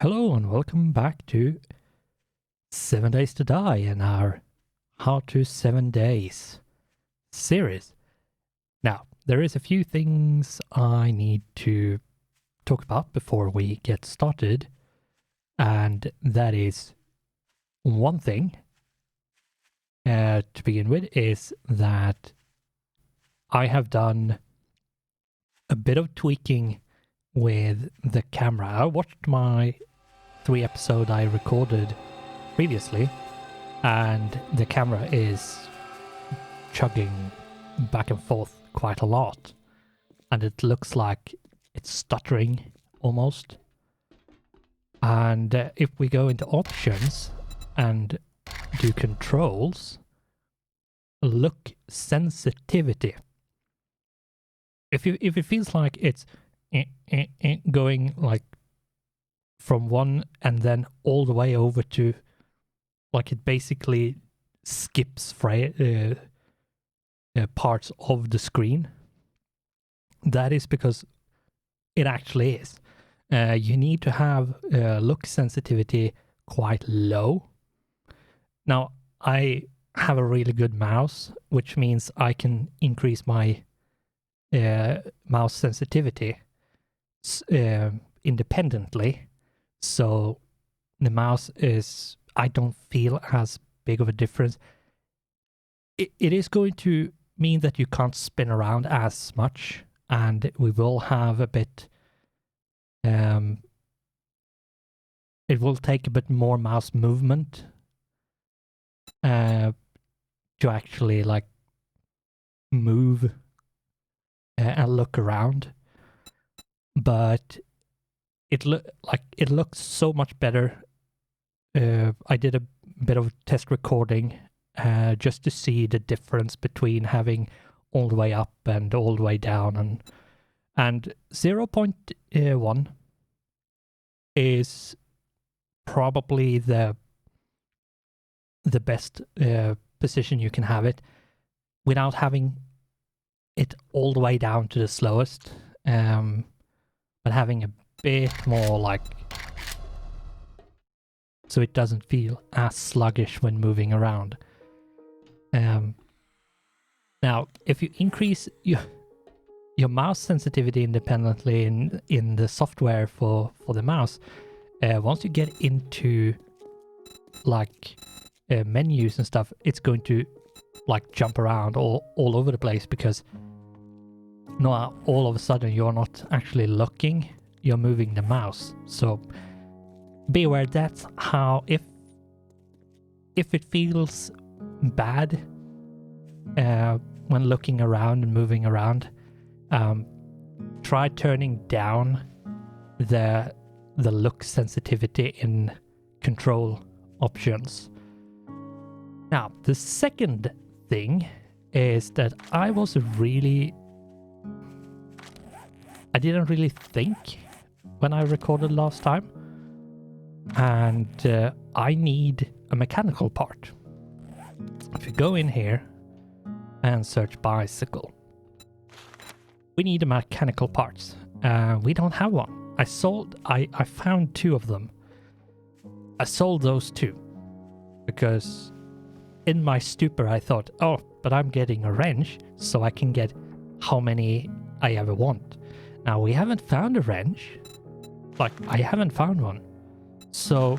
Hello and welcome back to 7 Days to Die in our How to 7 Days series. Now, there is a few things I need to talk about before we get started, and that is one thing to begin with is that I have done a bit of tweaking with the camera. I watched my 3 episode I recorded previously, and the camera is chugging back and forth quite a lot, and it looks like it's stuttering almost. And if we go into options and do controls, look sensitivity. If it feels like it's going like from one and then all the way over to, like, it basically skips parts of the screen, that is because it actually is. You need to have look sensitivity quite low. Now, I have a really good mouse, which means I can increase my mouse sensitivity independently. So the mouse is, I don't feel as big of a difference. It is going to mean that you can't spin around as much, and we will have a bit, it will take a bit more mouse movement to actually like move and look around. But it looks so much better. I did a bit of test recording just to see the difference between having all the way up and all the way down, and 0.1 is probably the best position you can have it without having it all the way down to the slowest, but having a bit more like, so it doesn't feel as sluggish when moving around. Now, if you increase your mouse sensitivity independently in the software for the mouse, once you get into like menus and stuff, it's going to like jump around all over the place, because not all of a sudden you're not actually looking, you're moving the mouse. So be aware that's how, if it feels bad when looking around and moving around, try turning down the look sensitivity in control options. Now, the second thing is that I didn't really think when I recorded last time, and I need a mechanical part. If you go in here and search bicycle, we need a mechanical parts. We don't have one. I found 2 of them. I sold those 2 because in my stupor I thought, oh, but I'm getting a wrench, so I can get how many I ever want. Now, we haven't found a wrench. Like, I haven't found one. So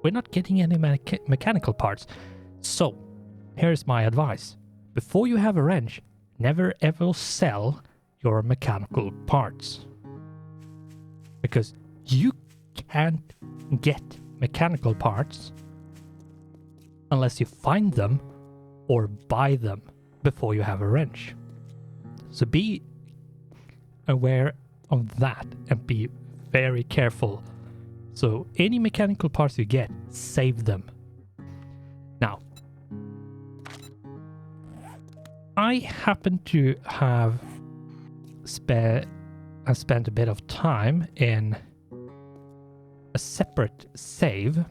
we're not getting any mechanical parts. So here's my advice. Before you have a wrench, never ever sell your mechanical parts, because you can't get mechanical parts unless you find them or buy them before you have a wrench. So be aware of that and be very careful. So any mechanical parts you get, save them. Now, I happen to have spent a bit of time in a separate save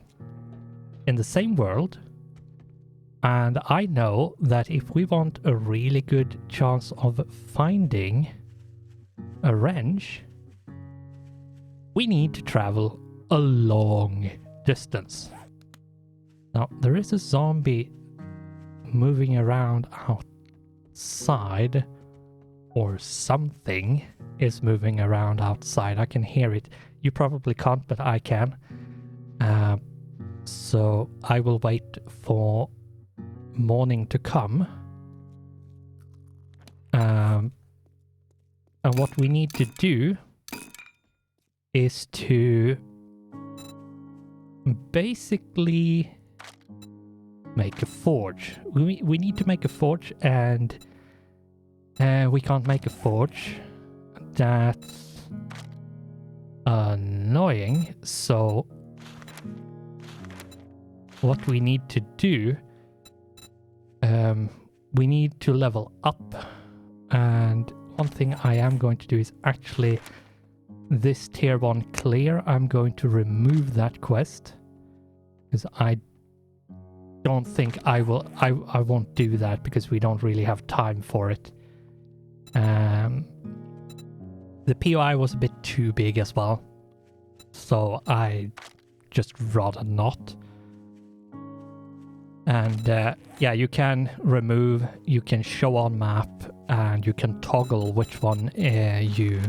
in the same world, and I know that if we want a really good chance of finding a wrench, we need to travel a long distance. Now, there is a zombie moving around outside, or something is moving around outside. I can hear it. You probably can't, but I can. So I will wait for morning to come. And what we need to do is to basically make a forge. We need to make a forge, and we can't make a forge. That's annoying. So what we need to do, we need to level up. And one thing I am going to do is actually this tier 1 clear. I'm going to remove that quest because I don't think I won't do that because we don't really have time for it. The POI was a bit too big as well, so I just rather not. And yeah, you can remove, you can show on map, and you can toggle which one you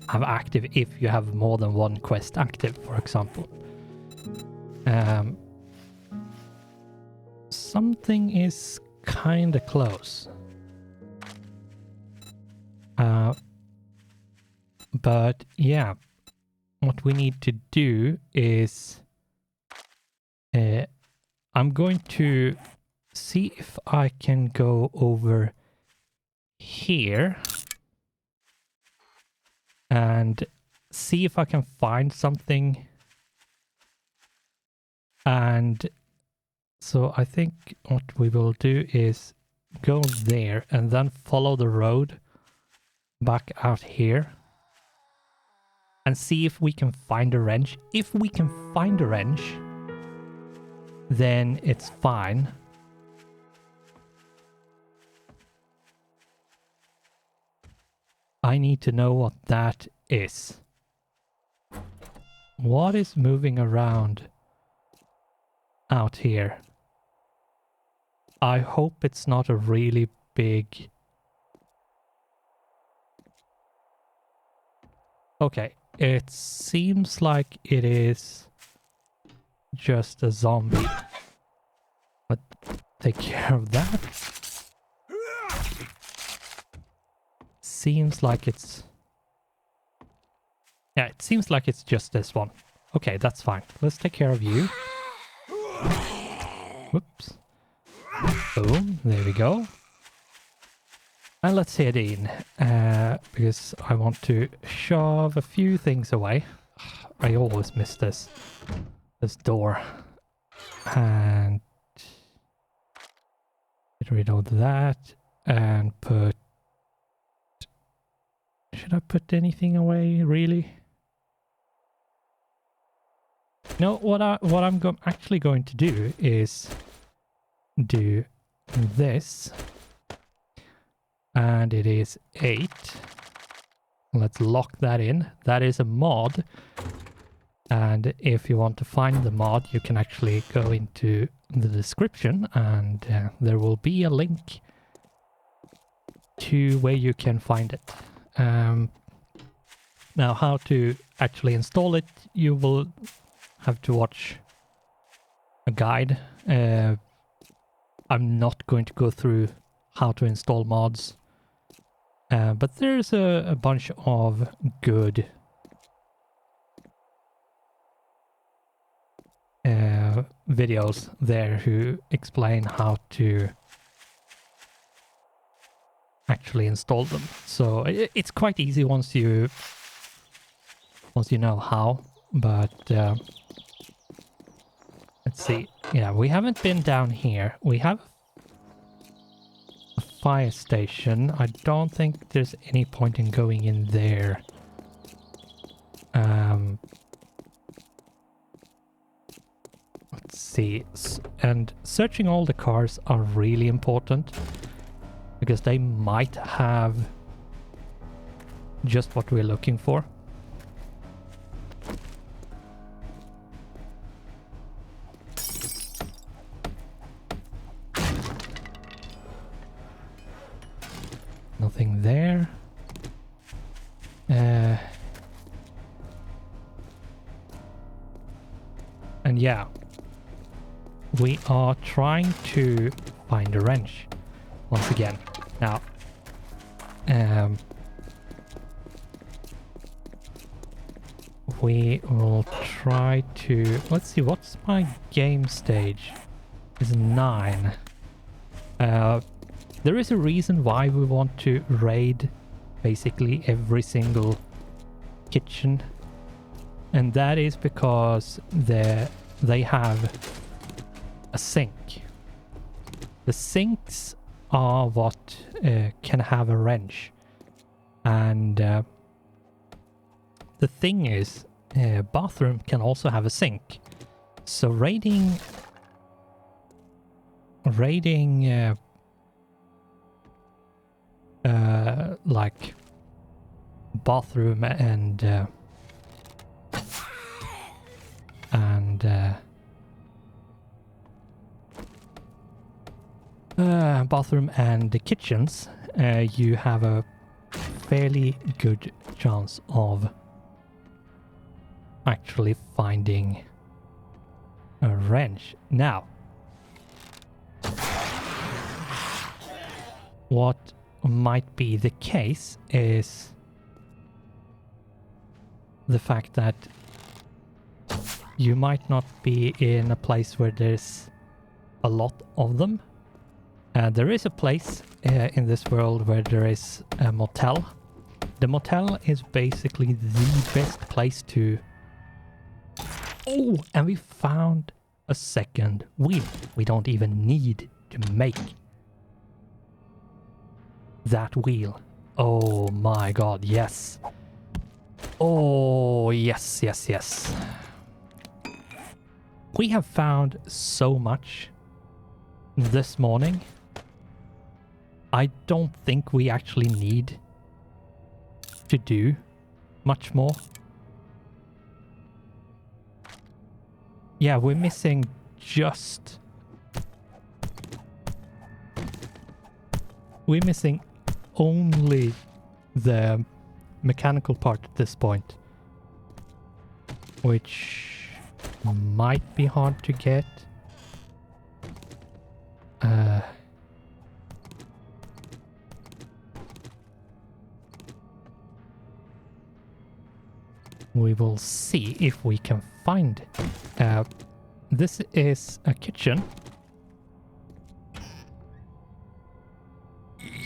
have active if you have more than one quest active, for example. Something is kind of close. But yeah, what we need to do is I'm going to see if I can go over here and see if I can find something. And so I think what we will do is go there and then follow the road back out here and see if we can find a wrench. If we can find a wrench, then it's fine. I need to know what that is. What is moving around out here? I hope it's not a really big... Okay, it seems like it is just a zombie. But take care of that. Seems like it's... Yeah, it seems like it's just this one. Okay, that's fine. Let's take care of you. Whoops. Boom, there we go. And let's head in, because I want to shove a few things away. I always miss this door. And get rid of that and put... Should I put anything away, really? No, what I'm actually going to do is do this. And it is 8. Let's lock that in. That is a mod. And if you want to find the mod, you can actually go into the description and there will be a link to where you can find it. Now, how to actually install it, you will have to watch a guide. I'm not going to go through how to install mods. But there's a bunch of good videos there who explain how to actually install them. So it's quite easy once you know how. But let's see. Yeah, we haven't been down here. We have a fire station. I don't think there's any point in going in there. Let's see. And searching all the cars are really important because they might have just what we're looking for. Nothing there. And yeah, we are trying to find a wrench once again. Now, we will try to... Let's see, what's my game stage? It's 9. There is a reason why we want to raid basically every single kitchen. And that is because they have a sink. The sinks are what can have a wrench. And the thing is, bathroom can also have a sink. So raiding like bathroom and bathroom and the kitchens, you have a fairly good chance of actually finding a wrench. Now, what might be the case is the fact that you might not be in a place where there's a lot of them. There is a place in this world where there is a motel. The motel is basically the best place to... Oh, and we found a second wheel. We don't even need to make that wheel. Oh my god, yes. Oh, yes, yes, yes. We have found so much this morning. I don't think we actually need to do much more. Yeah, we're missing just... We're missing only the mechanical part at this point, which might be hard to get. We will see if we can find it. This is a kitchen.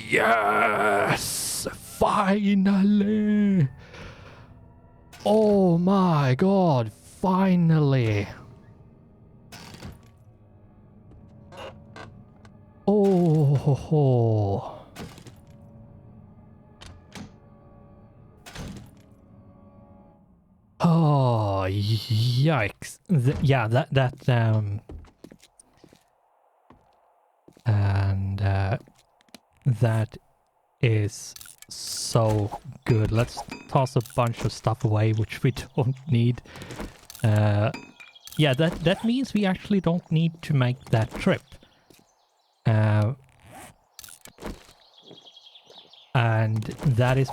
Yes! Finally! Oh my god, finally! Oh ho ho. Oh, yikes. Yeah, that is so good. Let's toss a bunch of stuff away which we don't need. Yeah, that means we actually don't need to make that trip. And that is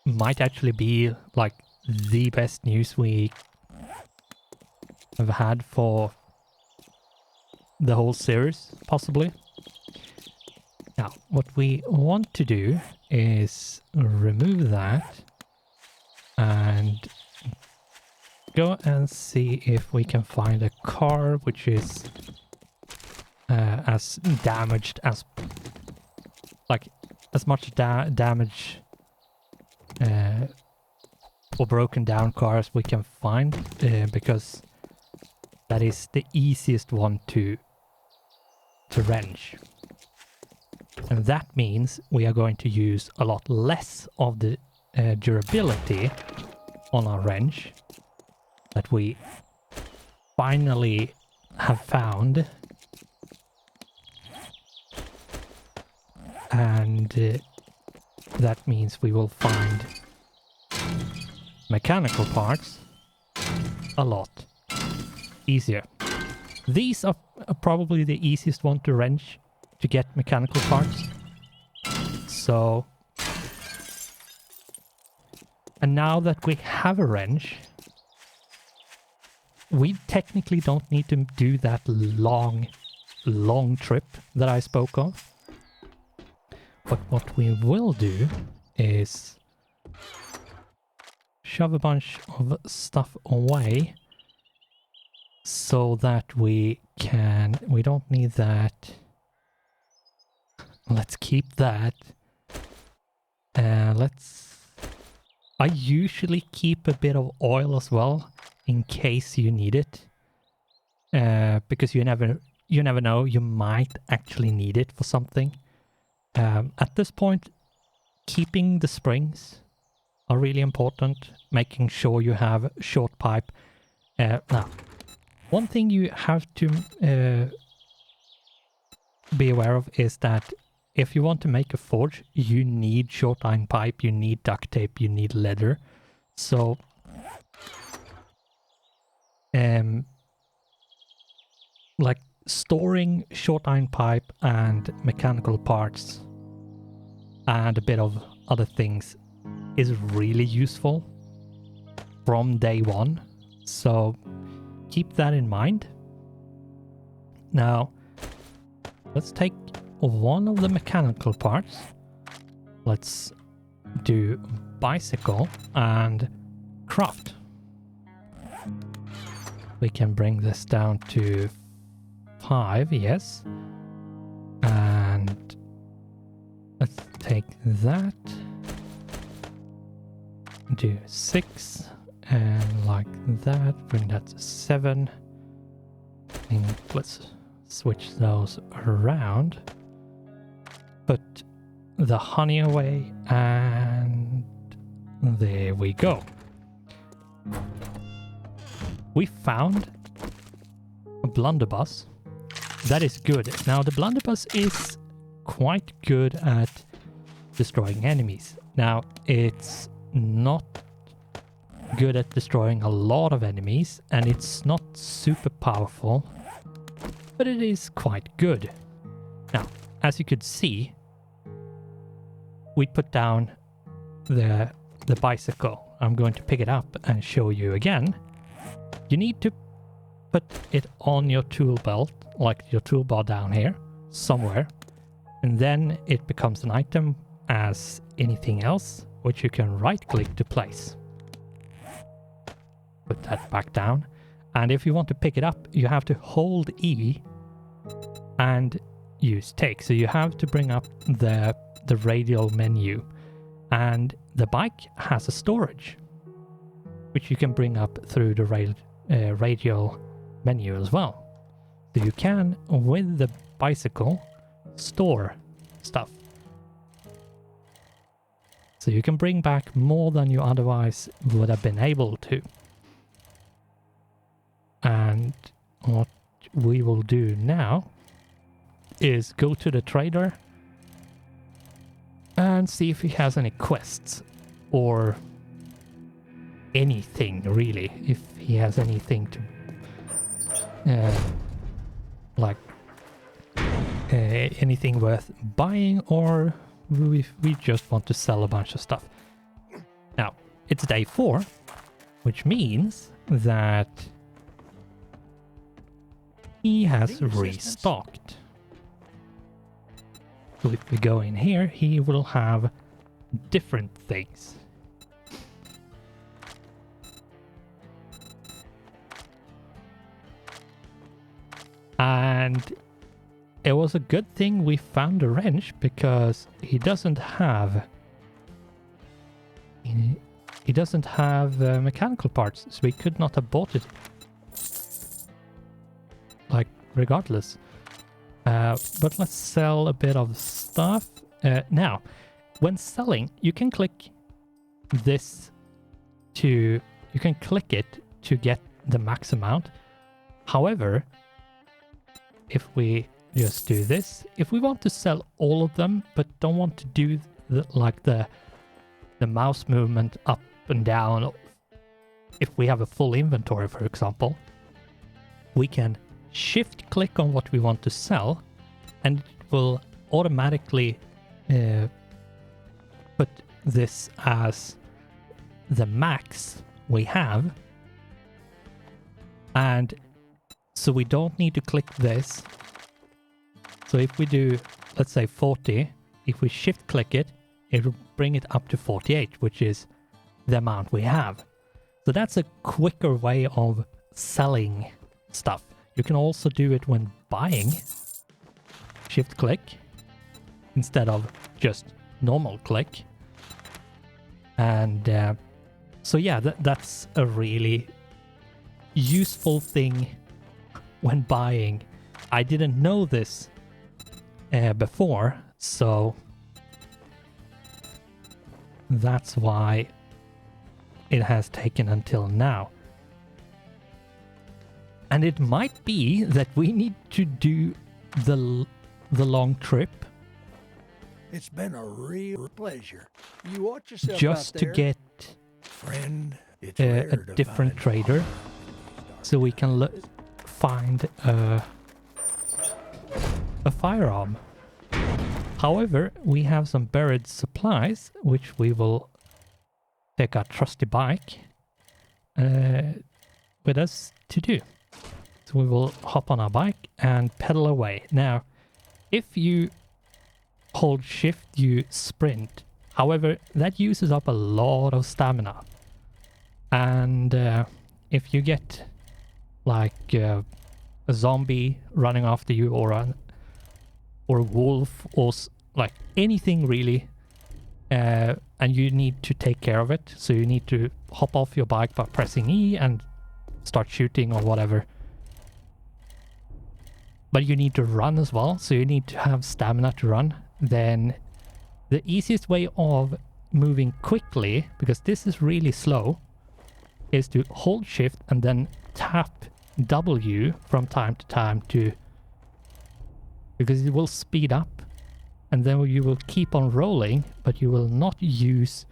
might actually be like the best news we have had for the whole series, possibly. Now, what we want to do is remove that and go and see if we can find a car which is as damaged as, like, as much damage or broken down cars we can find, because that is the easiest one to wrench. And that means we are going to use a lot less of the durability on our wrench that we finally have found. And that means we will find mechanical parts a lot easier. These are probably the easiest one to wrench to get mechanical parts. So, and now that we have a wrench, we technically don't need to do that long trip that I spoke of. But what we will do is shove a bunch of stuff away so that we don't need that. Let's keep that. I usually keep a bit of oil as well in case you need it. Because you never know, you might actually need it for something. At this point, keeping the springs are really important. Making sure you have short pipe. Now, one thing you have to be aware of is that if you want to make a forge, you need short iron pipe, you need duct tape, you need leather. So, like storing short iron pipe and mechanical parts and a bit of other things is really useful from day one. So keep that in mind. Now, let's take one of the mechanical parts. Let's do bicycle and craft. We can bring this down to 5, yes. And let's take that. Do 6 and like that. Bring that to 7. And let's switch those around. Put the honey away and there we go. We found a blunderbuss. That is good. Now the blunderbuss is quite good at destroying enemies. Now it's not good at destroying a lot of enemies and it's not super powerful, but it is quite good. Now, as you could see, we put down the bicycle. I'm going to pick it up and show you again. You need to put it on your tool belt, like your toolbar down here, somewhere. And then it becomes an item as anything else, which you can right-click to place. Put that back down. And if you want to pick it up, you have to hold E and use take. So you have to bring up the radial menu. And the bike has a storage, which you can bring up through the radial menu as well. So you can, with the bicycle, store stuff. So you can bring back more than you otherwise would have been able to. And what we will do now is go to the trader and see if he has any quests or anything really, if he has anything to anything worth buying, or we just want to sell a bunch of stuff. Now it's day 4, which means that he has restocked. So if we go in here, he will have different things. And it was a good thing we found a wrench, because he doesn't have mechanical parts, so we could not have bought it, like, regardless. But let's sell a bit of stuff. Now, when selling, you can click this you can click it to get the max amount. However, if we just do this, if we want to sell all of them but don't want to do like the mouse movement up and down. If we have a full inventory, for example, we can shift click on what we want to sell, and it will automatically put this as the max we have. And so we don't need to click this. So if we do, let's say 40, if we shift click it, it will bring it up to 48, which is the amount we have. So that's a quicker way of selling stuff. You can also do it when buying. Shift click instead of just normal click. And so yeah, that's a really useful thing when buying. I didn't know this before, so that's why it has taken until now. And it might be that we need to do the long trip. It's been a real pleasure. You watch yourself just out to there. Get Friend, it's a rare to different find trader, so we can find a firearm. However, we have some buried supplies, which we will take our trusty bike with us to do. So we will hop on our bike and pedal away. Now, if you hold shift, you sprint. However, that uses up a lot of stamina. And if you get like a zombie running after you, or a wolf, or like anything really, and you need to take care of it, so you need to hop off your bike by pressing E and start shooting or whatever. But you need to run as well, so you need to have stamina to run. Then the easiest way of moving quickly, because this is really slow, is to hold shift and then tap W from time to time because it will speed up, and then you will keep on rolling, but you will not use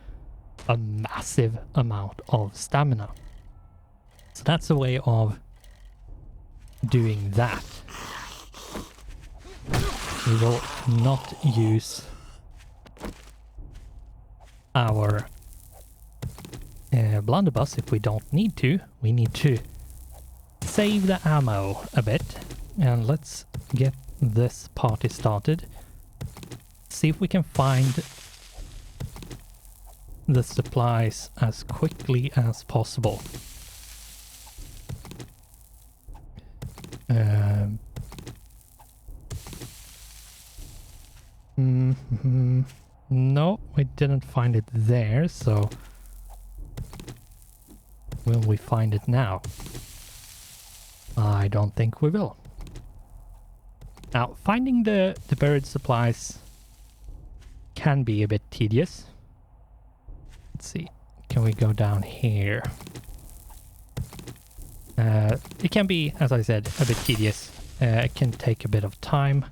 a massive amount of stamina. So that's a way of doing that. We will not use our blunderbuss if we don't need to. We need to save the ammo a bit. And let's get this party started. See if we can find the supplies as quickly as possible. No, we didn't find it there, so will we find it now? I don't think we will. Now, finding the buried supplies can be a bit tedious. Let's see, can we go down here? It can be, as I said, a bit tedious. It can take a bit of time.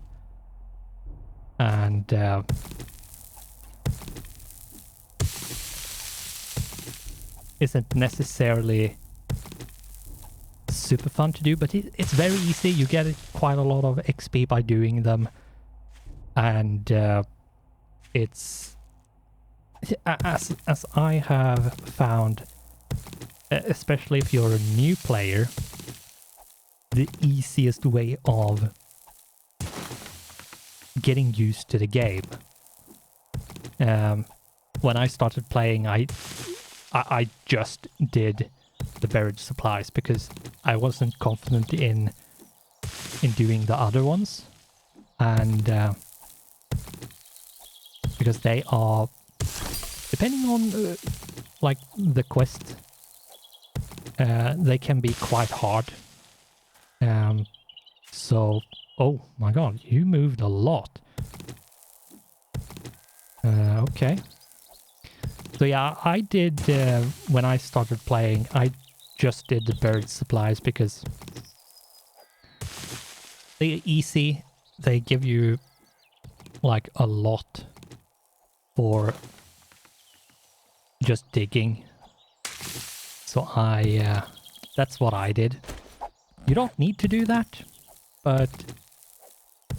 And isn't necessarily super fun to do, but it's very easy. You get quite a lot of XP by doing them. And it's, as I have found, especially if you're a new player, the easiest way of getting used to the game. When I started playing, I just did the buried supplies because I wasn't confident in doing the other ones, and because they are, depending on like the quest, they can be quite hard. So, oh my god, you moved a lot. Okay. So yeah, I did, when I started playing, I just did the buried supplies because they're easy. They give you like a lot for just digging. So that's what I did. You don't need to do that, but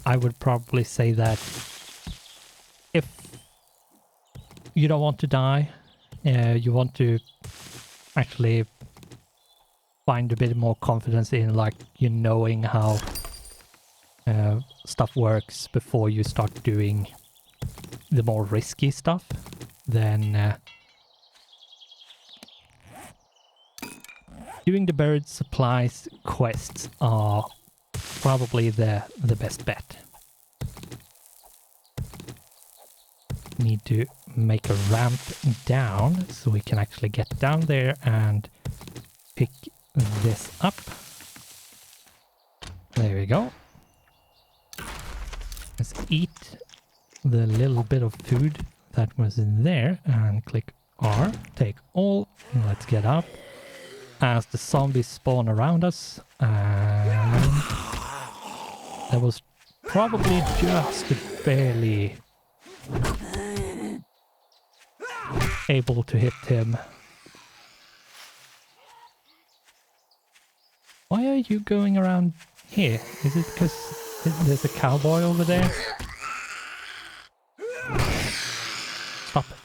I would probably say that if you don't want to die, you want to actually find a bit more confidence in like you knowing how stuff works before you start doing the more risky stuff, then doing the buried supplies quests are probably the best bet. Need to make a ramp down so we can actually get down there and pick this up. There we go. Let's eat the little bit of food that was in there and click R, take all, and let's get up as the zombies spawn around us. And that was probably just barely able to hit him. Why are you going around here? Is it because there's a cowboy over there? Stop it.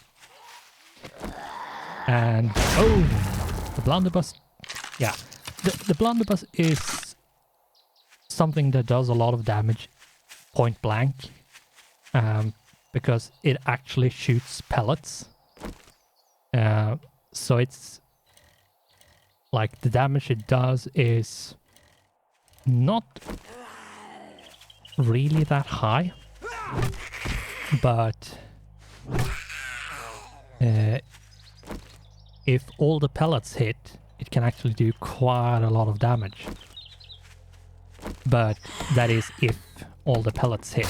And oh, the blunderbuss. Yeah, the blunderbuss is something that does a lot of damage point blank, because it actually shoots pellets. So it's like the damage it does is not really that high, but if all the pellets hit, it can actually do quite a lot of damage. But that is if all the pellets hit.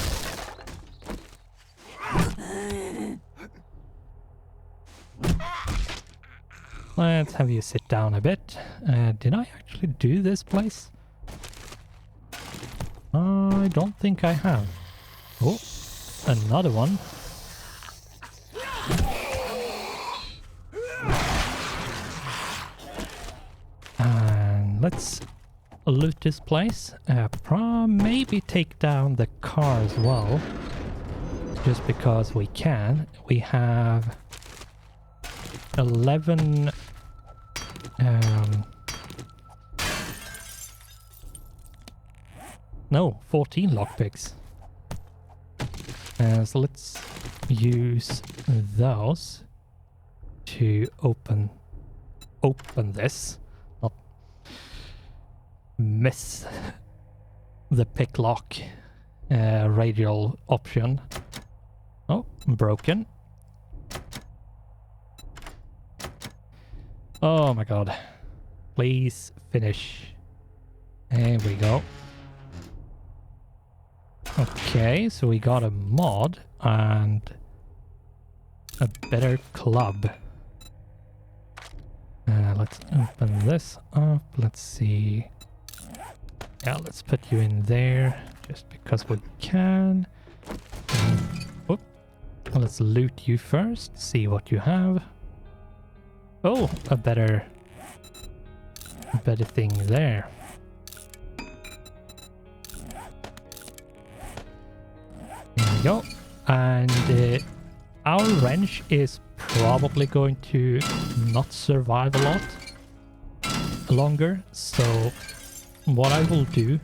Let's have you sit down a bit. Did I actually do this place? I don't think I have. Oh, another one. And let's loot this place. Maybe take down the car as well. Just because we can. We have 11 no, 14 lockpicks. So let's use those to open this. Not miss the pick lock radial option. Oh, broken. Oh my god. Please finish. There we go. Okay, so we got a mod and a better club. Let's open this up. Let's see. Yeah, let's put you in there just because we can. Whoop. Let's loot you first, see what you have. Oh, a better thing there. There we go. And our wrench is probably going to not survive a lot longer. So what I will do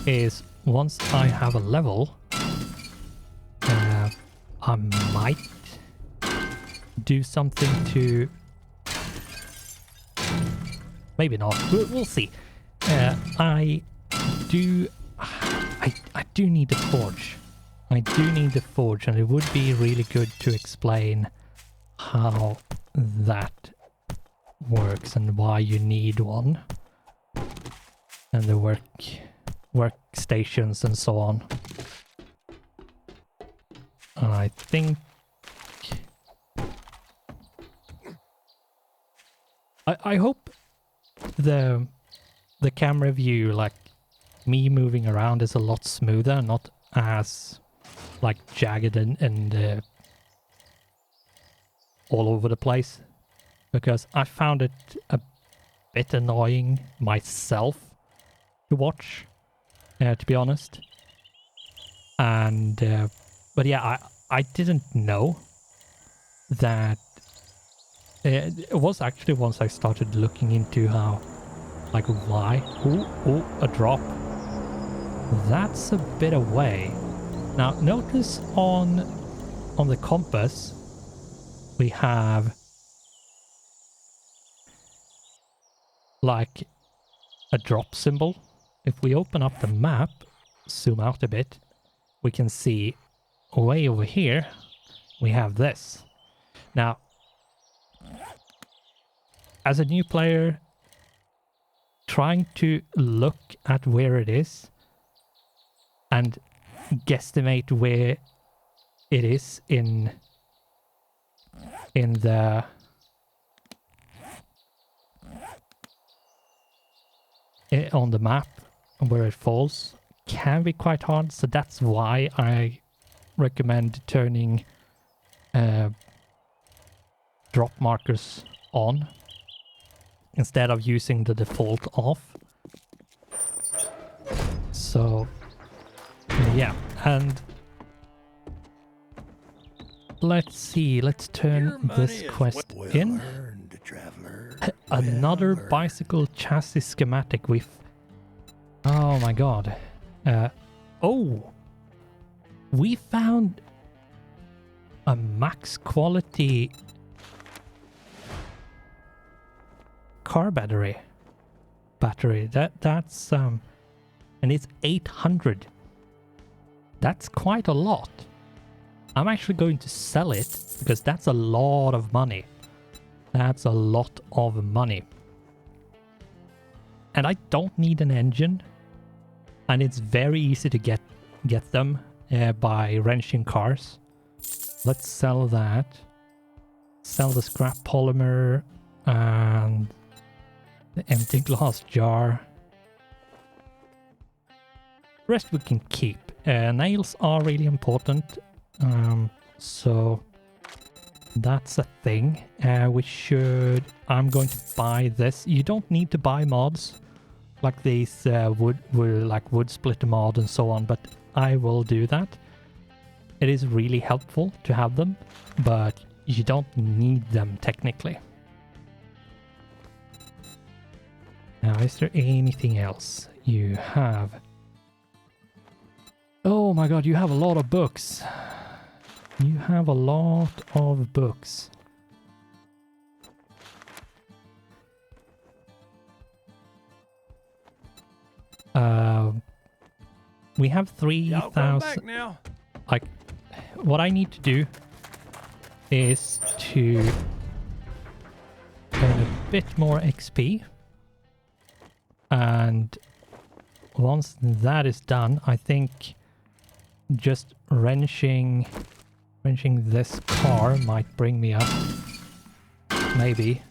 is once I have a level, I might do something to... Maybe not. We'll see. I do need a forge. I do need a forge, and it would be really good to explain how that works and why you need one, and the workstations and so on. And I think I hope the camera view, like me moving around, is a lot smoother, not as like jagged and all over the place because I found it a bit annoying myself to watch, to be honest. And but yeah, I didn't know that it was actually once I started looking into how, like, why. Oh, a drop. That's a bit away. Now notice on the compass we have like a drop symbol. If we open up the map, zoom out a bit, we can see way over here we have this. Now, as a new player, trying to look at where it is and guesstimate where it is in the on the map where it falls can be quite hard, so that's why I recommend turning drop markers on instead of using the default off. So yeah, and let's see, let's turn this quest in. Another bicycle chassis schematic with... Oh my god. Oh! We found a max quality car battery. That's and it's 800. That's quite a lot. I'm actually going to sell it because that's a lot of money. That's a lot of money. And I don't need an engine. And it's very easy to get them by wrenching cars. Let's sell that. Sell the scrap polymer and the empty glass jar. The rest we can keep. Nails are really important. So that's a thing. I'm going to buy this. You don't need to buy mods like these wood splitter mod and so on, but I will do that. It is really helpful to have them, but you don't need them technically. Now, is there anything else you have? Oh my god, you have a lot of books. You have a lot of books. We have 3,000. Like, what I need to do is to earn a bit more XP. And once that is done, I think just wrenching this car might bring me up. Maybe.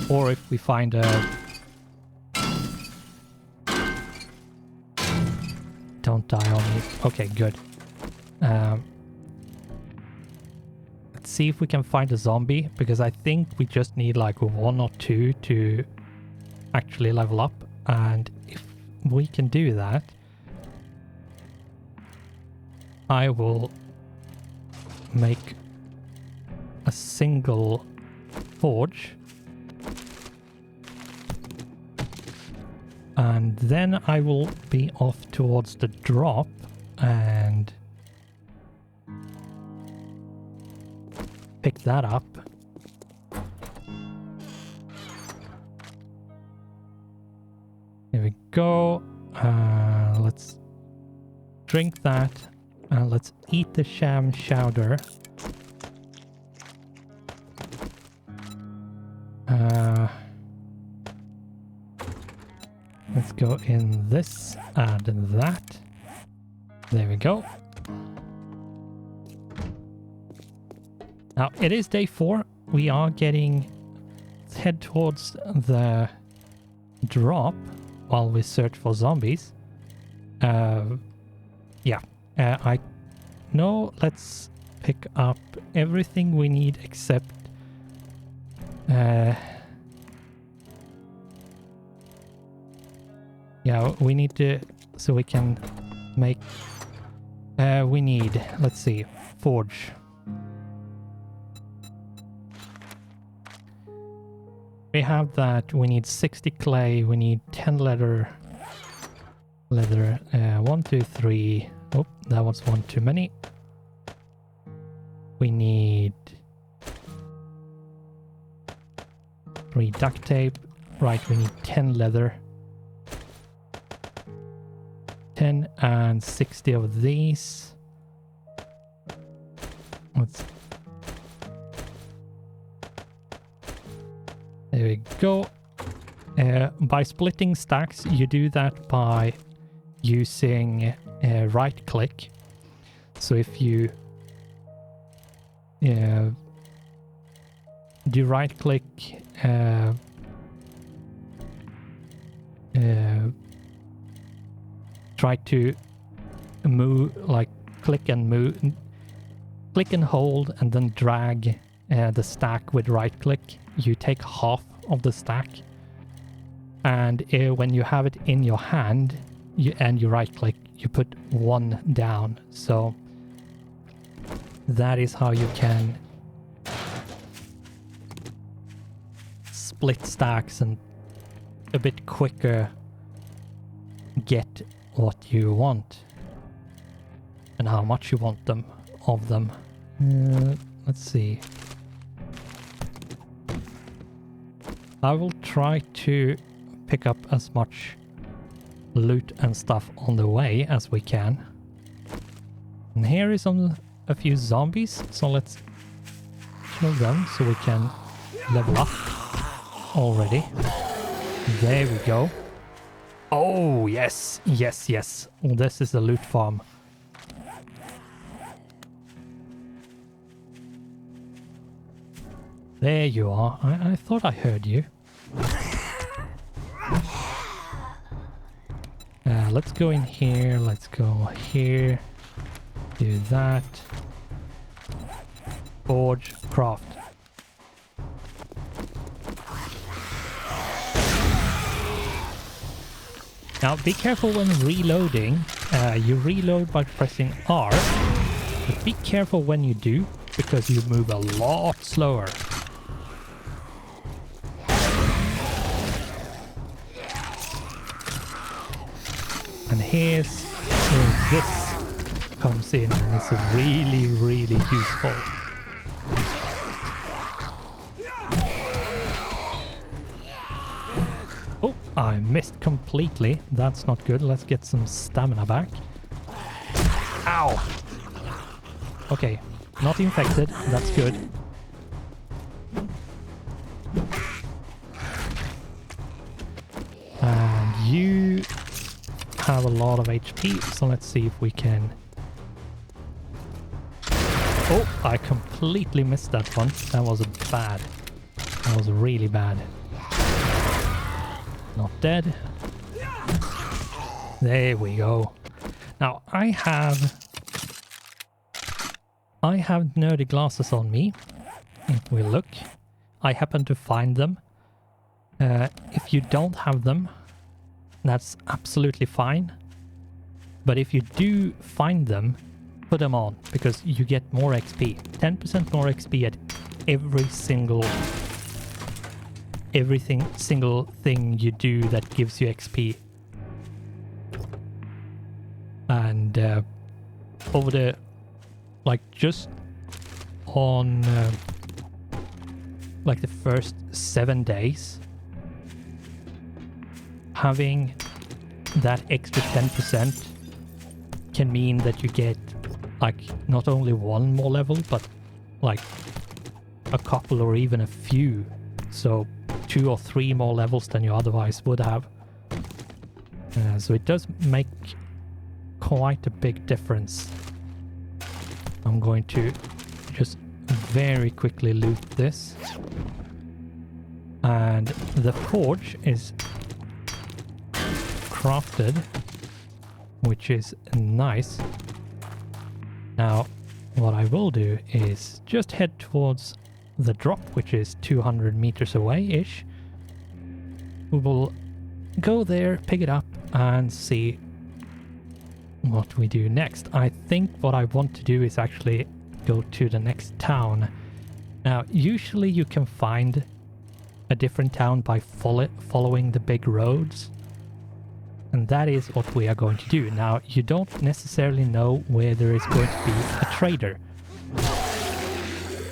Or if we find a... Don't die on me. Okay, good. Let's see if we can find a zombie, because I think we just need like 1 or 2 to actually level up. And if we can do that, I will make a single forge. And then I will be off towards the drop and pick that up. There we go. Let's drink that. Let's eat the sham chowder. Let's go in this and that. There we go. Now, it is day 4. We are getting... Let's head towards the drop while we search for zombies. Yeah. I know. Let's pick up everything we need except Yeah, we need to, so we can make, we need, let's see, forge. We have that, we need 60 clay, we need 10 leather, 1, 2, 3, oh, that was one too many. We need 3 duct tape, right, we need 10 leather. 10 and 60 of these. There we go. By splitting stacks, you do that by using right click. So if you do right click, try to move, like click and move, click and hold, and then drag the stack with right click. You take half of the stack, and when you have it in your hand and you right click, you put one down. So that is how you can split stacks and a bit quicker get what you want and how much you want them of them. Let's see. I will try to pick up as much loot and stuff on the way as we can. And here is a few zombies, so let's kill them so we can level up already. There we go. Oh, yes, yes, yes. This is the loot farm. There you are. I thought I heard you. Let's go in here. Let's go here. Do that. Forge, craft. Now be careful when reloading. You reload by pressing R, but be careful when you do, because you move a lot slower. And here's where this comes in, and it's really, really useful. Oh, I missed completely. That's not good. Let's get some stamina back. Ow! Okay, not infected. That's good. And you have a lot of HP, so let's see if we can... Oh, I completely missed that one. That was bad. That was really bad. Not dead. There we go. Now I have nerdy glasses on me. If we look, I happen to find them. If you don't have them, that's absolutely fine. But if you do find them, put them on, because you get more XP. 10% more XP at every single thing you do that gives you XP. And over the, like, just on like the first 7 days, having that extra 10% can mean that you get like not only one more level, but like a couple or even a few. So 2 or 3 more levels than you otherwise would have. So it does make quite a big difference. I'm going to just very quickly loot this. And the forge is crafted, which is nice. Now, what I will do is just head towards the drop, which is 200 meters away-ish. We will go there, pick it up, and see what we do next. I think what I want to do is actually go to the next town. Now, usually you can find a different town by following the big roads. And that is what we are going to do. Now, you don't necessarily know where there is going to be a trader.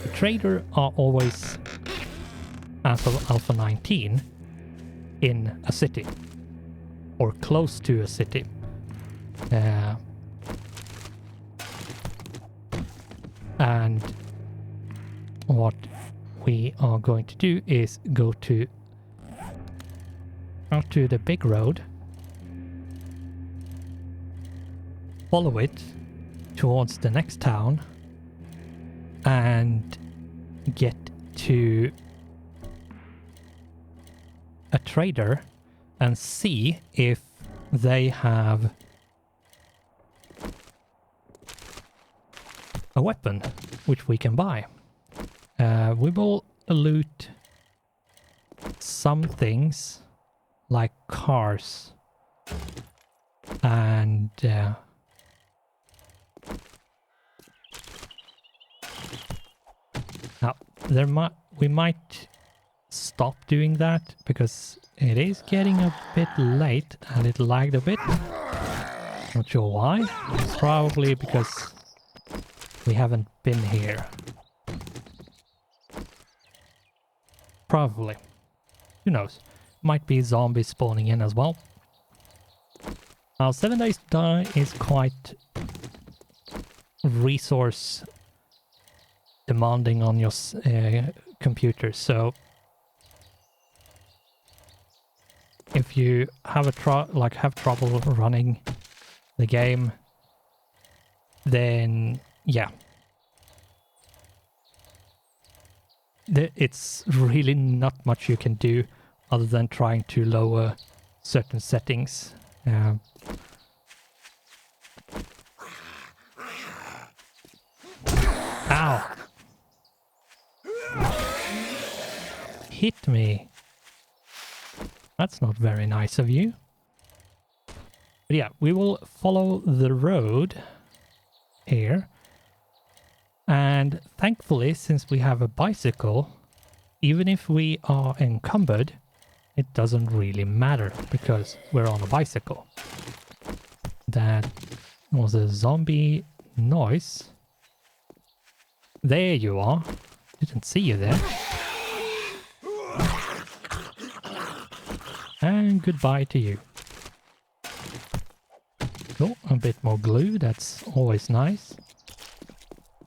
The trader are always, as of Alpha 19, in a city. Or close to a city. And what we are going to do is go out to the big road, follow it towards the next town, and get to a trader and see if they have a weapon which we can buy. We will loot some things like cars and now we might stop doing that because it is getting a bit late and it lagged a bit. Not sure why. Probably because we haven't been here. Probably. Who knows? Might be zombies spawning in as well. Now, 7 Days to Die is quite resource demanding on your computer, so if you have have trouble running the game, then yeah, it's really not much you can do other than trying to lower certain settings. Ow! Hit me. That's not very nice of you. But yeah, we will follow the road here. And thankfully, since we have a bicycle, even if we are encumbered, it doesn't really matter because we're on a bicycle. That was a zombie noise. There you are. Didn't see you there. And goodbye to you. Oh, a bit more glue. That's always nice.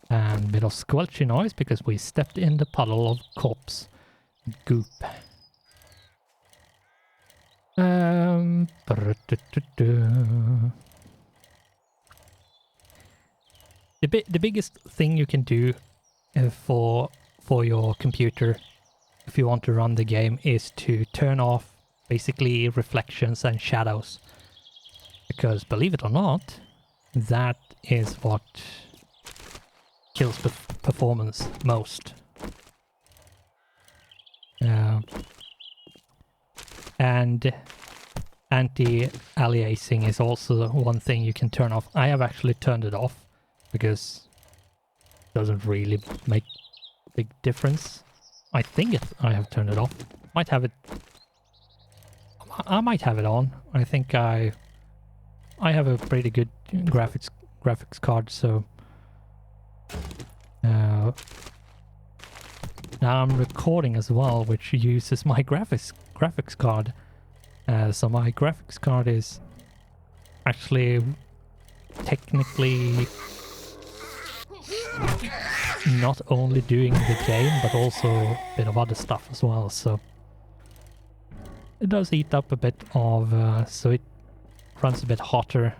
And a bit of squelchy noise because we stepped in the puddle of corpse goop. The biggest thing you can do for your computer if you want to run the game is to turn off basically reflections and shadows, because believe it or not, that is what kills performance most. And anti-aliasing is also one thing you can turn off. I have actually turned it off because it doesn't really make a big difference. I think I have turned it off. Might have it. I might have it on. I think I have a pretty good graphics card, so now I'm recording as well, which uses my graphics card. So my graphics card is actually technically not only doing the game, but also a bit of other stuff as well. So it does eat up a bit of, so it runs a bit hotter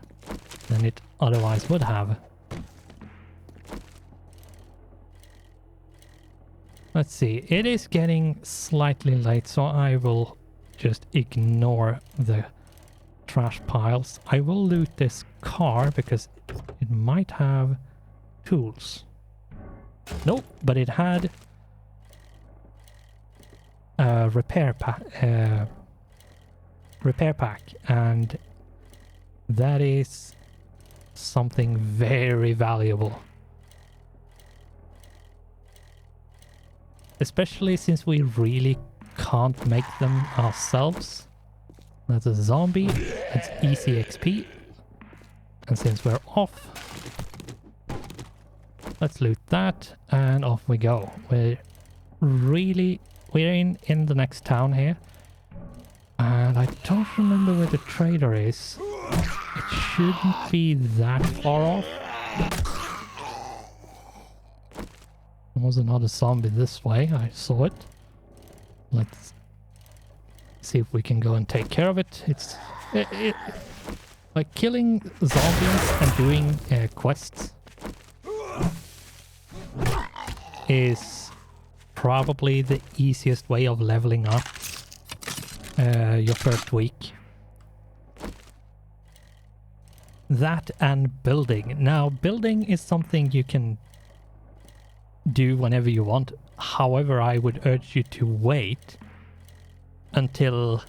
than it otherwise would have. Let's see, it is getting slightly late, so I will just ignore the trash piles. I will loot this car because it might have tools. Nope, but it had a repair pack, and that is something very valuable. Especially since we really can't make them ourselves. That's a zombie. It's easy XP. And since we're off, let's loot that and off we go. We're in the next town here. And I don't remember where the trader is. It shouldn't be that far off. There was another zombie this way. I saw it. Let's see if we can go and take care of it. It's like killing zombies and doing quests is probably the easiest way of leveling up your first week. That and building. Now, building is something you can do whenever you want. However, I would urge you to wait until,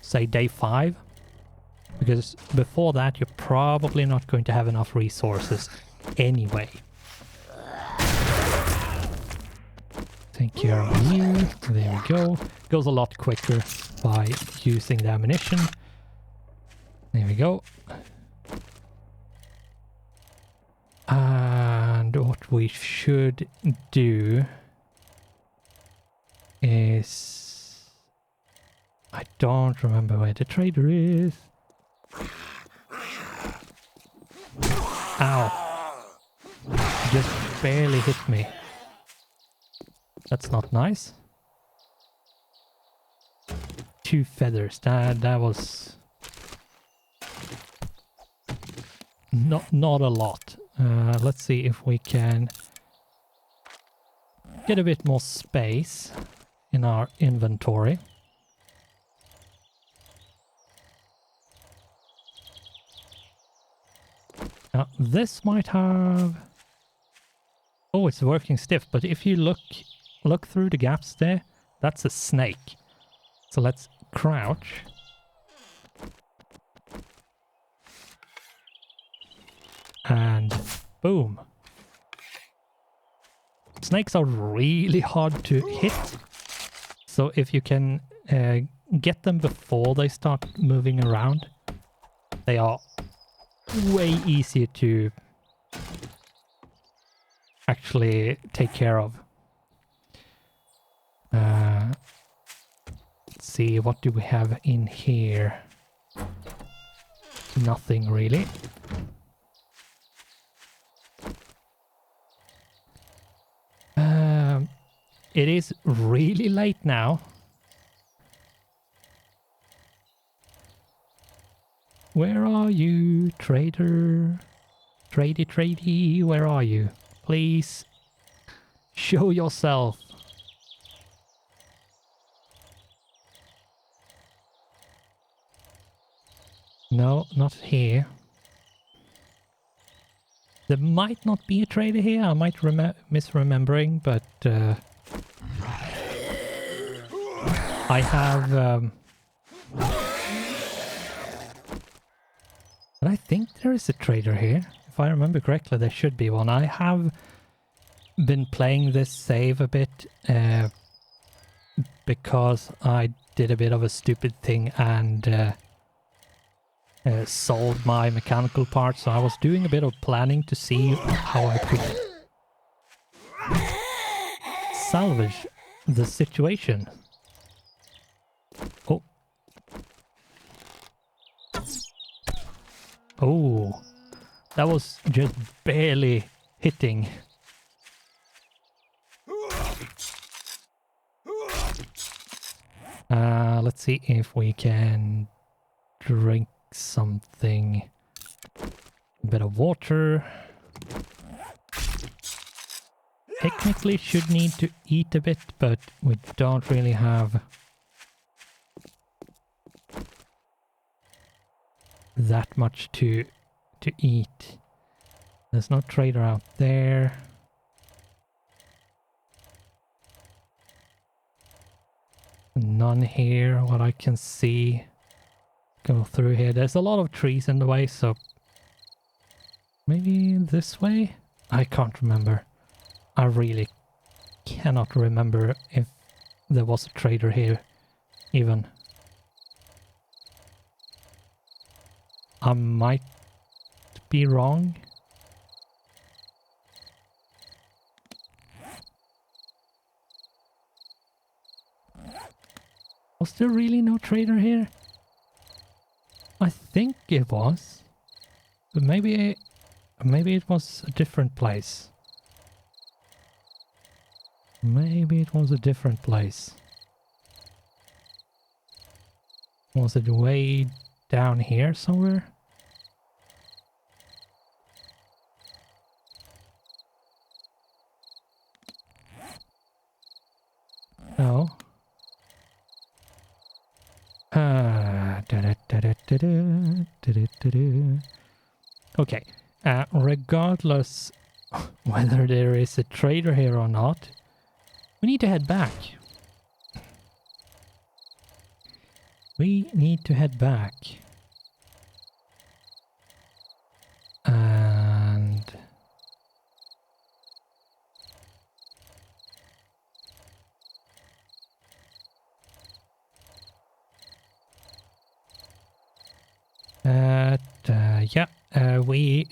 say, day 5. Because before that, you're probably not going to have enough resources anyway. Take care of you. There we go. Goes a lot quicker by using the ammunition. There we go. And what we should do is... I don't remember where the trader is. Ow. He just barely hit me. That's not nice. 2 feathers. That was... Not a lot. Let's see if we can get a bit more space in our inventory. Now, this might have... Oh, it's working stiff, but if you look through the gaps there, that's a snake. So let's crouch. And boom. Snakes are really hard to hit. So if you can get them before they start moving around, they are way easier to actually take care of. Let's see, what do we have in here? Nothing really. It is really late now. Where are you, trader? Tradey, where are you? Please show yourself. No, not here. There might not be a trader here. I might misremembering, but I have... But I think there is a trader here. If I remember correctly, there should be one. I have been playing this save a bit because I did a bit of a stupid thing and sold my mechanical parts. So I was doing a bit of planning to see how I could salvage the situation. Oh. Oh. That was just barely hitting. Let's see if we can drink something. A bit of water. Technically should need to eat a bit, but we don't really have that much to eat. There's no trader out there. None here, what I can see. Go through here. There's a lot of trees in the way, so maybe this way? I can't remember. I really cannot remember if there was a trader here, even. I might be wrong. Was there really no trader here? I think it was. But maybe it was a different place. Maybe it was a different place. Was it way down here somewhere? No. Okay. Regardless whether there is a trader here or not, we need to head back. We need to head back. And we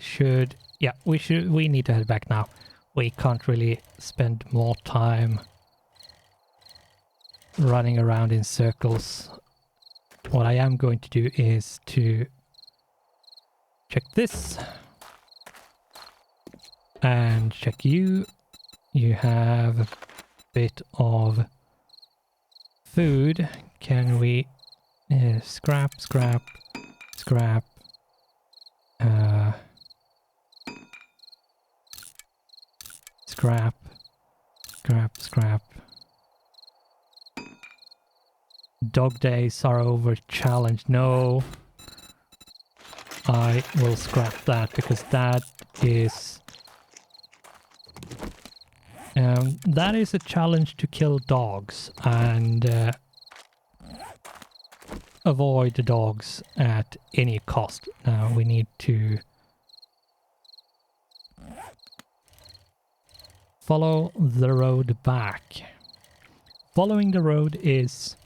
need to head back now. We can't really spend more time running around in circles. What I am going to do is to check this and check you. You have a bit of food. Can we scrap, scrap, scrap, scrap, scrap, scrap. Dog days are over challenge. No. I will scrap that because that is a challenge to kill dogs and avoid the dogs at any cost. Now we need to follow the road back. Following the road is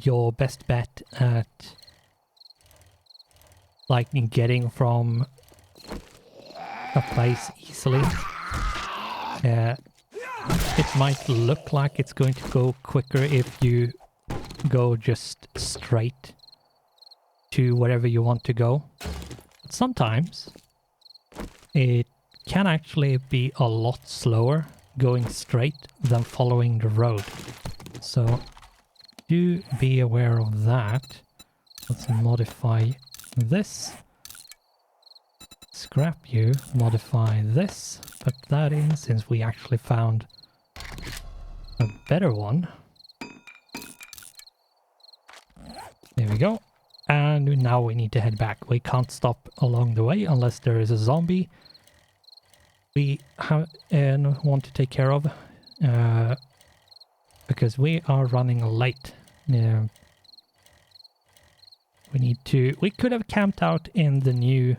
your best bet at like getting from a place easily. It might look like it's going to go quicker if you go just straight to wherever you want to go. But sometimes it can actually be a lot slower going straight than following the road. So do be aware of that. Let's modify this. Scrap you, modify this, put that in since we actually found a better one. There we go. And now we need to head back. We can't stop along the way unless there is a zombie we want to take care of. Because we are running late. We could have camped out in the new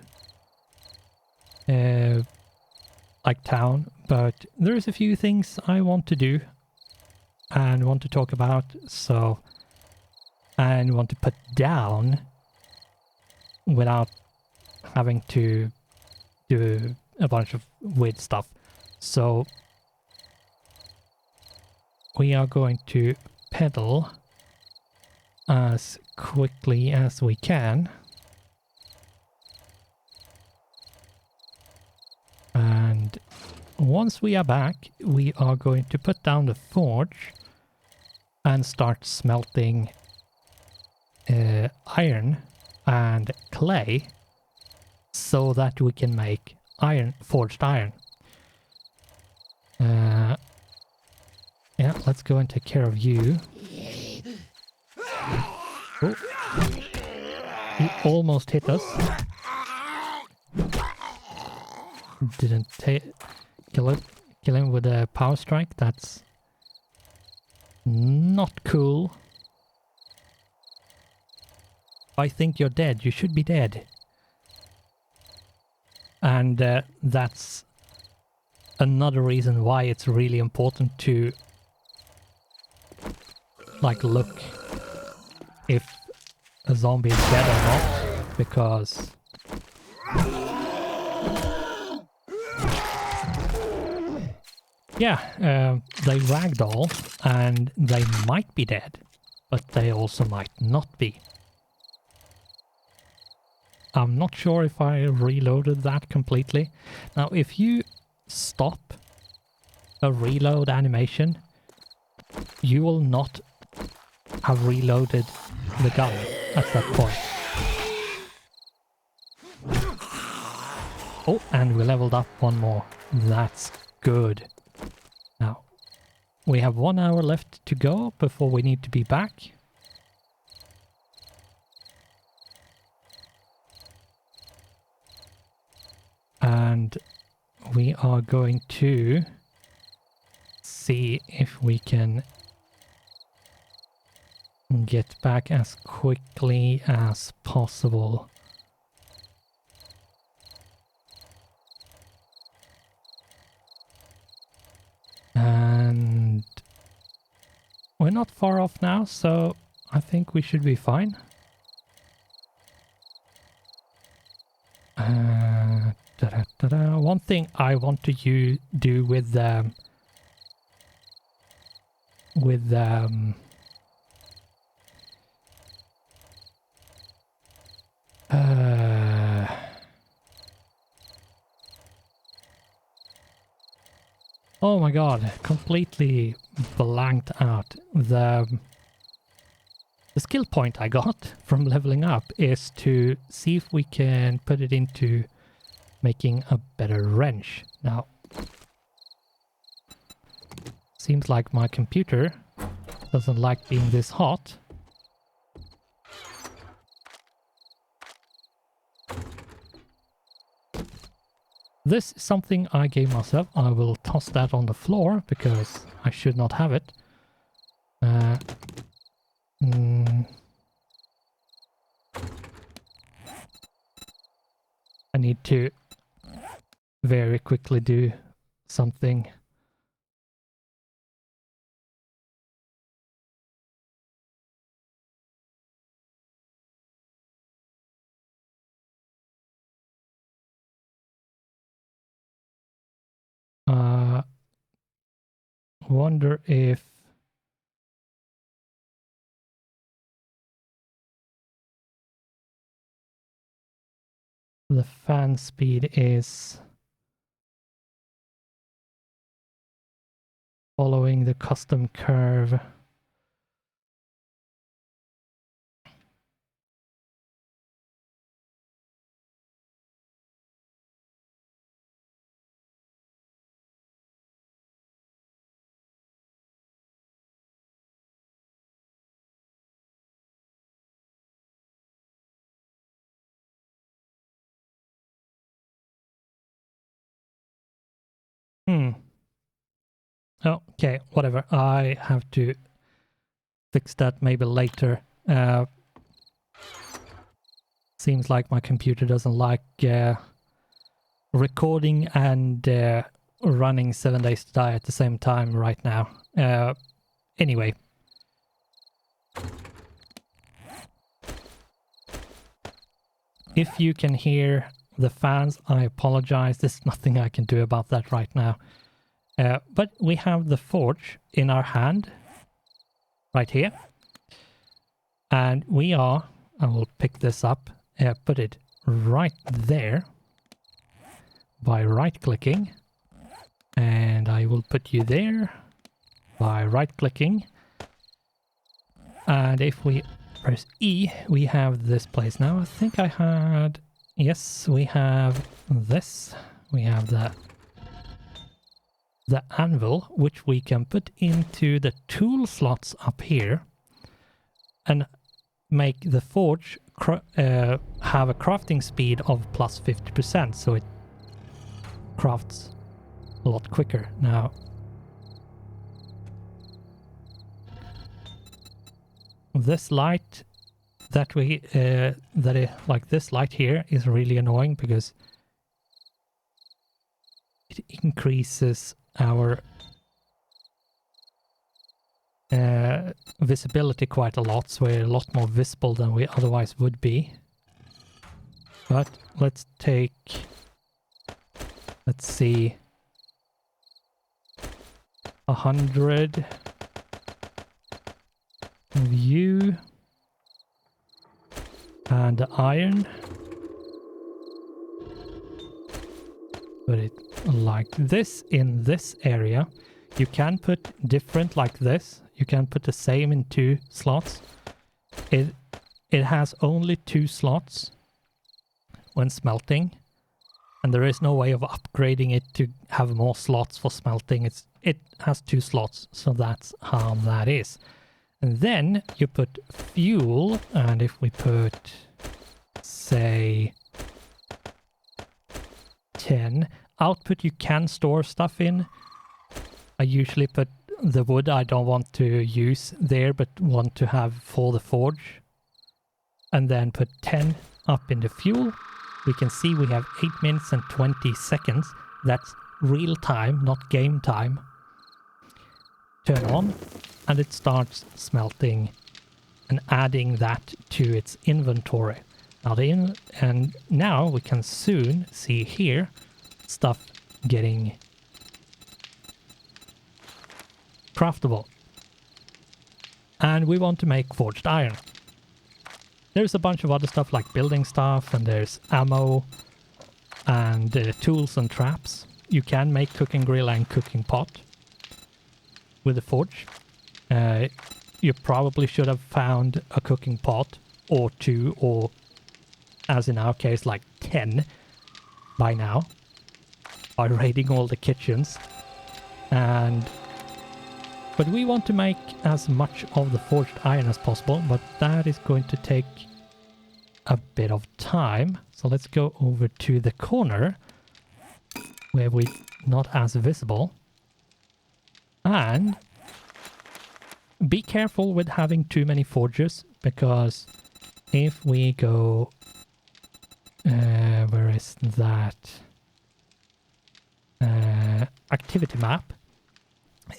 like town, but there's a few things I want to do and want to talk about, and want to put down without having to do a bunch of weird stuff. So we are going to pedal as quickly as we can. And once we are back, we are going to put down the forge and start smelting iron and clay so that we can make forged iron. Yeah, let's go and take care of you. Oh. He almost hit us. Didn't kill him with a power strike. That's Not cool. I think you're dead. You should be dead. And that's another reason why it's really important to like look if a zombie is dead or not, because yeah, they ragdoll and they might be dead, but they also might not be. I'm not sure if I reloaded that completely. Now, if you stop a reload animation, you will not have reloaded the gun at that point. Oh, and we leveled up one more. That's good. Now, we have 1 hour left to go before we need to be back. And we are going to see if we can get back as quickly as possible. And we're not far off now, so I think we should be fine. One thing I want to do with oh my god, completely blanked out. The skill point I got from leveling up is to see if we can put it into making a better wrench. Now, seems like my computer doesn't like being this hot. This is something I gave myself. I will toss that on the floor because I should not have it. I need to very quickly do something. Wonder if the fan speed is following the custom curve. Okay, whatever. I have to fix that maybe later. Seems like my computer doesn't like recording and running 7 Days to Die at the same time right now. Anyway. If you can hear the fans, I apologize. There's nothing I can do about that right now. But we have the forge in our hand, right here. And we are, I will pick this up, put it right there by right-clicking. And I will put you there by right-clicking. And if we press E, we have this place now. I think I had, yes, we have this. We have the anvil, which we can put into the tool slots up here and make the forge have a crafting speed of plus 50%, so it crafts a lot quicker. Now, This light like this light here is really annoying because it increases our visibility quite a lot, so we're a lot more visible than we otherwise would be. But let's see, 100 view and the iron. Put it like this in this area. You can put different like this. You can put the same in 2 slots. It has only 2 slots when smelting, and there is no way of upgrading it to have more slots for smelting. It has 2 slots, so that's how that is. And then you put fuel, and if we put, say, 10 output, you can store stuff in. I usually put the wood I don't want to use there, but want to have for the forge. And then put 10 up in the fuel. We can see we have 8 minutes and 20 seconds. That's real time, not game time. Turn on, and it starts smelting and adding that to its inventory. And now we can soon see here stuff getting craftable. And we want to make forged iron. There's a bunch of other stuff like building stuff, and there's ammo and tools and traps. You can make cooking grill and cooking pot with a forge. You probably should have found a cooking pot or 2, or as in our case like 10 by now, by raiding all the kitchens. But we want to make as much of the forged iron as possible, but that is going to take a bit of time. So let's go over to the corner where we're not as visible. And be careful with having too many forges, because if we go... where is that? Activity map.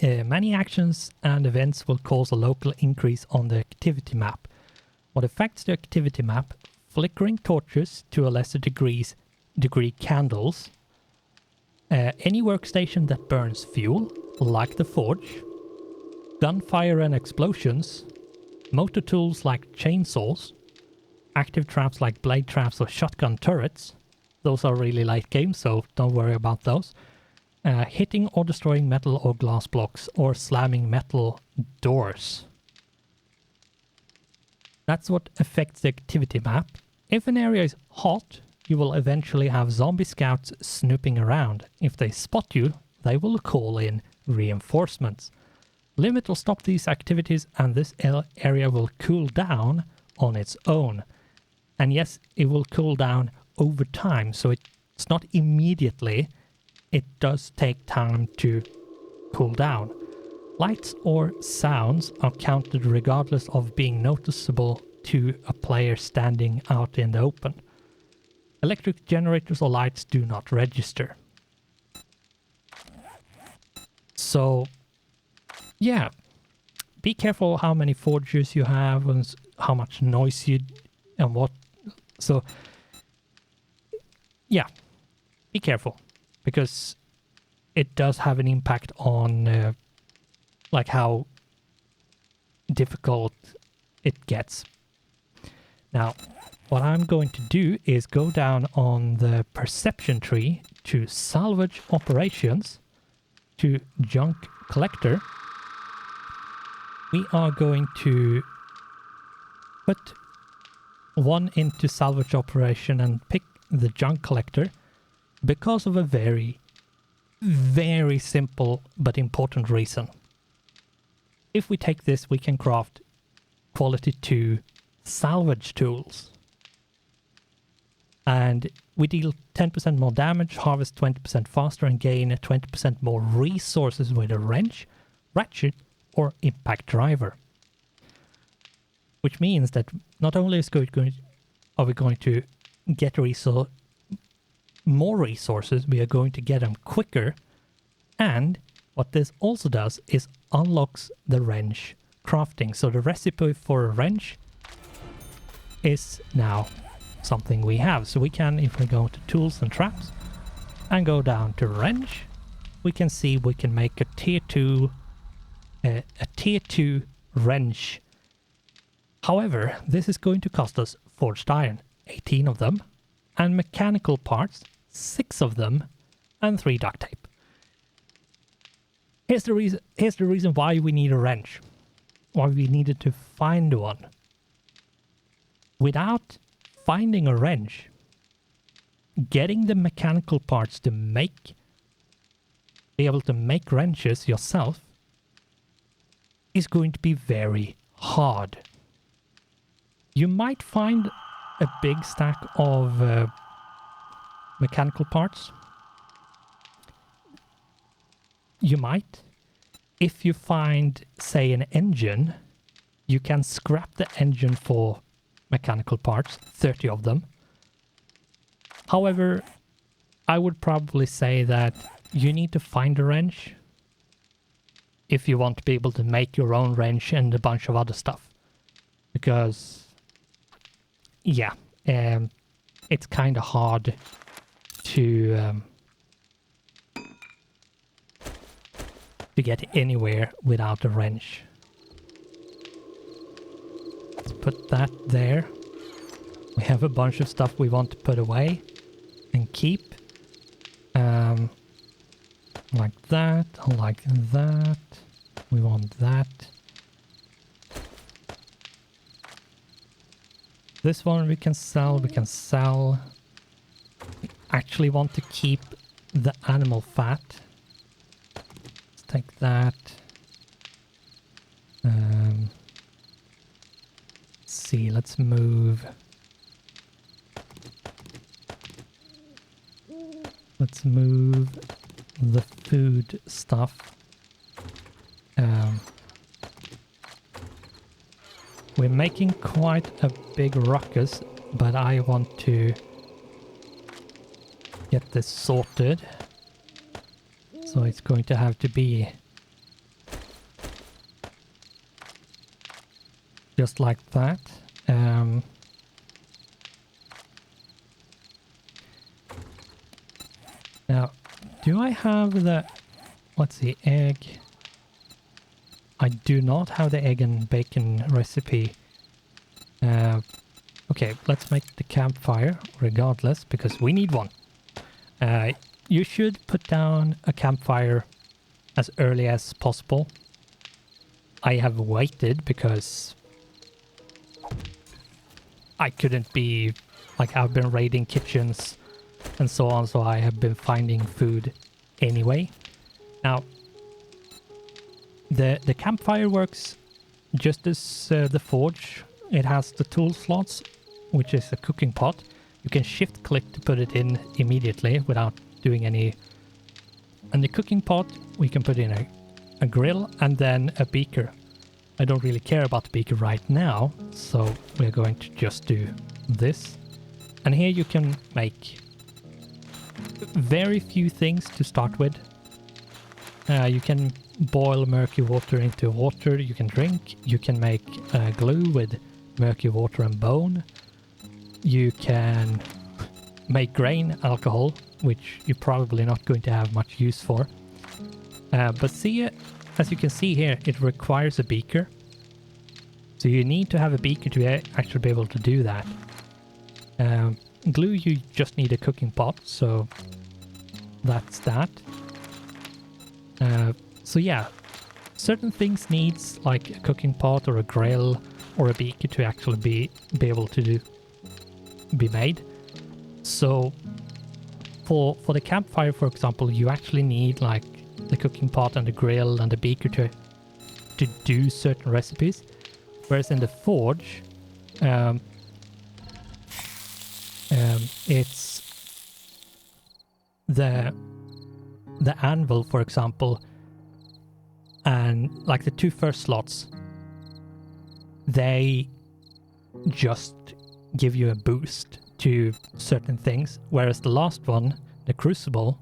Many actions and events will cause a local increase on the activity map. What affects the activity map? Flickering torches, to a lesser degree candles. Any workstation that burns fuel, like the forge. Gunfire and explosions. Motor tools like chainsaws. Active traps like blade traps or shotgun turrets. Those are really light games, so don't worry about those. Hitting or destroying metal or glass blocks, or slamming metal doors. That's what affects the activity map. If an area is hot, you will eventually have zombie scouts snooping around. If they spot you, they will call in reinforcements. Limit or stop these activities, and this area will cool down on its own. And yes, it will cool down over time, so it's not immediately. It does take time to cool down. Lights or sounds are counted regardless of being noticeable to a player standing out in the open. Electric generators or lights do not register. So, yeah. Be careful how many forges you have and how much noise and what. So, yeah. Be careful. Because it does have an impact on like how difficult it gets. Now, what I'm going to do is go down on the perception tree to salvage operations, to junk collector. We are going to put 1 into salvage operation and pick the junk collector. Because of a very, very simple but important reason. If we take this, we can craft quality 2 salvage tools. And we deal 10% more damage, harvest 20% faster, and gain 20% more resources with a wrench, ratchet, or impact driver. which means that not only are we going to get more resources, we are going to get them quicker, and what this also does is unlocks the wrench crafting. So the recipe for a wrench is now something we have. So we can, if we go to tools and traps and go down to wrench, we can see we can make a tier 2 wrench. However, this is going to cost us forged iron, 18 of them, and mechanical parts, 6 of them, and 3 duct tape. Here's the reason why we need a wrench, why we needed to find one. Without finding a wrench, getting the mechanical parts to be able to make wrenches yourself is going to be very hard. You might find a big stack of mechanical parts. You might. If you find, say, an engine, you can scrap the engine for mechanical parts, 30 of them. However, I would probably say that you need to find a wrench if you want to be able to make your own wrench and a bunch of other stuff. Because, yeah, it's kind of hard to get anywhere without a wrench. Let's put that there. We have a bunch of stuff we want to put away and keep. Like that, like that. We want that. This one we can sell. We actually want to keep the animal fat. Let's take that. Let's see, let's move. Let's move the food stuff. We're making quite a big ruckus, but I want to get this sorted. So it's going to have to be just like that. Now, do I have the... Let's see, egg. I do not have the egg and bacon recipe. Okay, let's make the campfire regardless, because we need one. You should put down a campfire as early as possible. I have waited because I couldn't be... Like, I've been raiding kitchens and so on, so I have been finding food anyway. Now, the campfire works just as the forge. It has the tool slots, which is a cooking pot. You can shift click to put it in immediately without doing any. And the cooking pot, we can put in a grill and then a beaker. I don't really care about the beaker right now, so we're going to just do this. And here you can make very few things to start with. You can boil murky water into water you can drink. You can make glue with murky water and bone. You can make grain alcohol, which you're probably not going to have much use for. But see, as you can see here, it requires a beaker. So you need to have a beaker to actually be able to do that. Glue, you just need a cooking pot, so that's that. So yeah, certain things needs like a cooking pot or a grill or a beaker to actually be able to be made. So for the campfire, for example, you actually need like the cooking pot and the grill and the beaker to do certain recipes. Whereas in the forge, it's the anvil, for example, and like the two first slots, they just give you a boost to certain things, whereas the last one, the Crucible,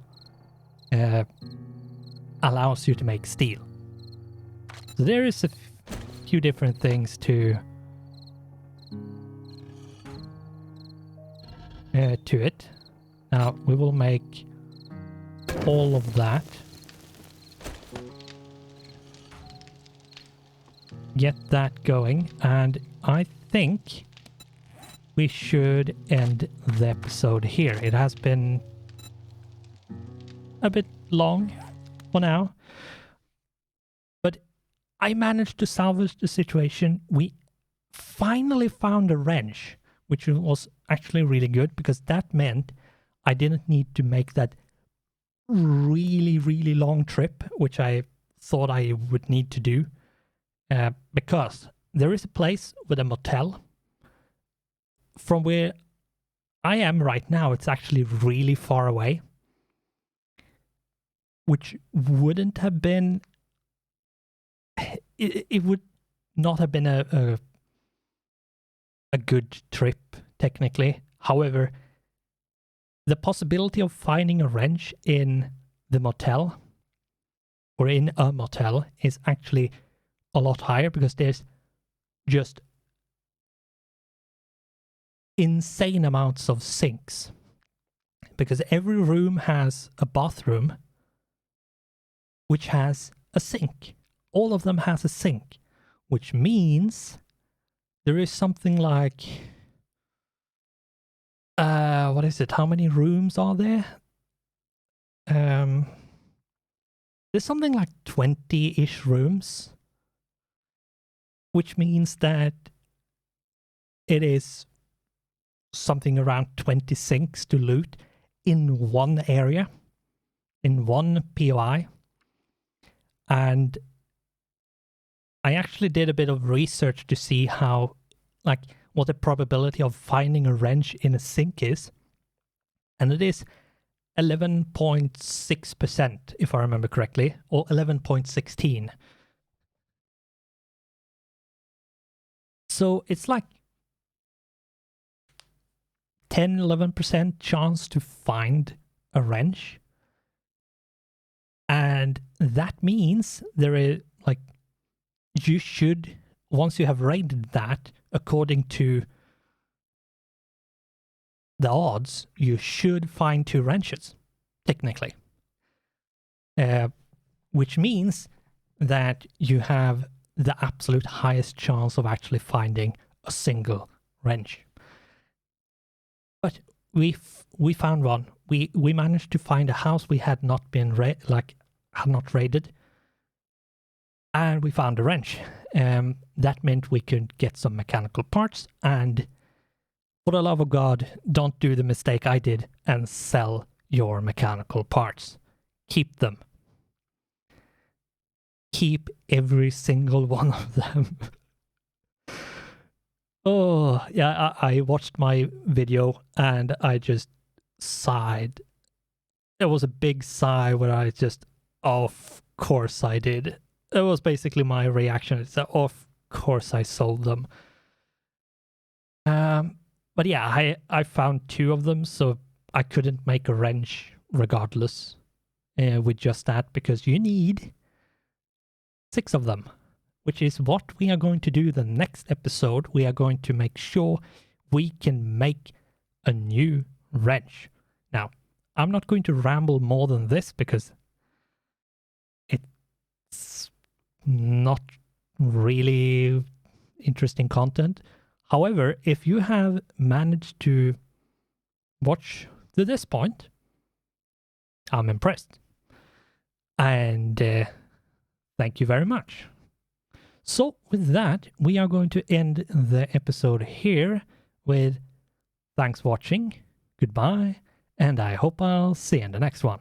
allows you to make steel. So there is a few different things to it. Now we will make all of that. Get that going, and I think we should end the episode here. It has been a bit long for now, but I managed to salvage the situation. We finally found a wrench, which was actually really good, because that meant I didn't need to make that really, really long trip, which I thought I would need to do, because there is a place with a motel. From where I am right now, it's actually really far away, which wouldn't have been... It would not have been a good trip, technically. However, the possibility of finding a wrench in the motel, or in a motel, is actually a lot higher, because there's just insane amounts of sinks. Because every room has a bathroom which has a sink. All of them has a sink, which means there is something like... what is it? How many rooms are there? There's something like 20-ish rooms, which means that it is something around 20 sinks to loot in one area, in one POI. And I actually did a bit of research to see how, like, what the probability of finding a wrench in a sink is. And it is 11.6%, if I remember correctly, or 11.16. So it's like 10-11% chance to find a wrench. And that means there is, like, you should, once you have rated that, according to the odds, you should find 2 wrenches, technically. Which means that you have the absolute highest chance of actually finding a single wrench. But we found one. We managed to find a house we had not been had not raided, and we found a wrench. That meant we could get some mechanical parts, and for the love of God, don't do the mistake I did and sell your mechanical parts. Keep them. Keep every single one of them. Oh, yeah, I watched my video and I just sighed. It was a big sigh where I just, oh, of course I did. It was basically my reaction. It's that, oh, of course I sold them. But yeah, I found 2 of them, so I couldn't make a wrench regardless with just that, because you need 6 of them, which is what we are going to do the next episode. We are going to make sure we can make a new wrench. Now, I'm not going to ramble more than this because it's not really interesting content. However, if you have managed to watch to this point, I'm impressed. And thank you very much. So with that, we are going to end the episode here with thanks for watching, goodbye, and I hope I'll see you in the next one.